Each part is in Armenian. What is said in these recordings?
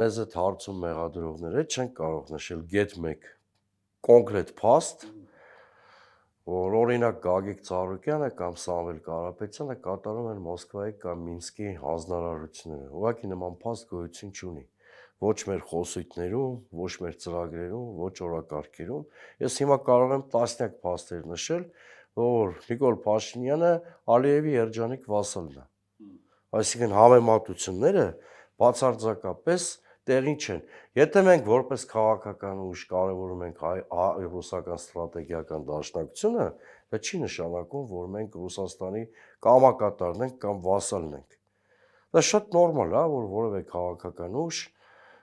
Մեզ այդ հարցում մեղադրողները չեն կարող նշել գետ մեկ կոնկրետ փաստ, որ օրինակ Գագիկ Ծառուկյանը կամ Սամվել Կարապետյանը կատարում են Մոսկվայի կամ Մինսկի հանձնարարությունները։ Ուղղակի նման փաստ գոյություն չունի։ Ոչ մեր խոսույթներում, ոչ մեր ծրագրերում, ոչ օրակարգերում։ Ես հիմա կարող եմ տասնյակ փաստեր նշել, որ Նիկոլ Փաշինյանը Ալիևի երջանիկ վասալն է։ Այսինքն համեմատությունները բացարձակապես տեղին չեն։ Եթե մենք որպես քաղաքական ուժ կարևորում ենք ռուսական ստրատեգիական դաշնակցությունը, դա չի նշանակում, որ մենք Ռուսաստանի կամակատարն ենք կամ վասալն ենք։ Դա շատ նորմալ է, որ որևէ քաղաքական ուժ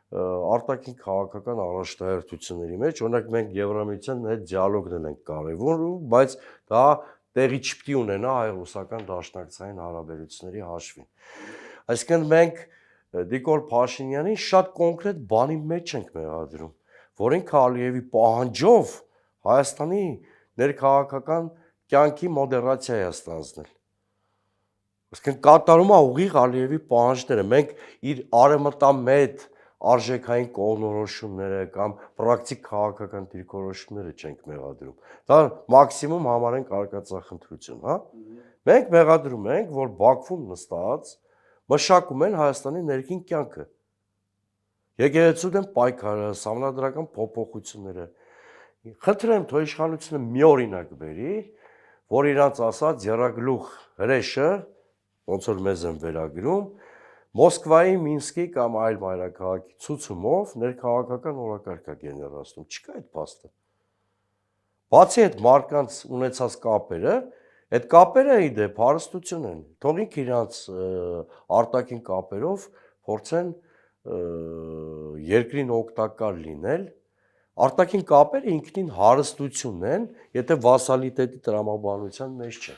արտաքին քաղաքական առաջնահերթությունների մեջ, օրինակ մենք Եվրամիության հետ դիալոգն ենք կարևորում, բայց դա տեղի չպիտի ունենա հայ-ռուսական դաշնակցային հարաբերությունների հաշվին։ Այսինքն մենք Նիկոլ Փաշինյանին շատ կոնկրետ բանի մեջ ենք մեղադրում, որ ինքը Ալիևի պահանջով Հայաստանի ներքաղաքական կյանքի մոդերացիա է ստանձնել։ Այսինքն կատարում է ուղիղ Ալիևի պահանջները, մենք իր արևմտամետ արժեքային կողմնորոշումները կամ պրակտիկ քաղաքական դիրքորոշումները չենք մեղադրում։ Դա մաքսիմում համարենք արկածախնդրություն, հա։ Մենք մեղադրում ենք, որ Բաքվում նստած մշակում են Հայաստանի ներքին կյանքը։ Եկեղեցու դեմ պայքարը, սահմանադրական փոփոխությունները։ Խնդրեմ, թող իշխանությունը մի օրինակ բերի, որ իրանց ասած եռագլուխ հրեշը, ոնց որ մեզ են վերագրում, Մոսկվայի, Մինսկի կամ այլ մայրաքաղաքի ցուցումով ներքաղաքական օրակարգ է գեներացնում։ Չկա այդ փաստը։ Բացի այդ մարդկանց ունեցած կապերը, այդ կապերը ի դեպ հարստություն են։ Թող ինք իրանց արտաքին կապերով փորձեն երկրին օգտակար լինել։ Արտաքին կապերը ինքնին հարստություն են, եթե վասալիտետի տրամաբանության մեջ չեն։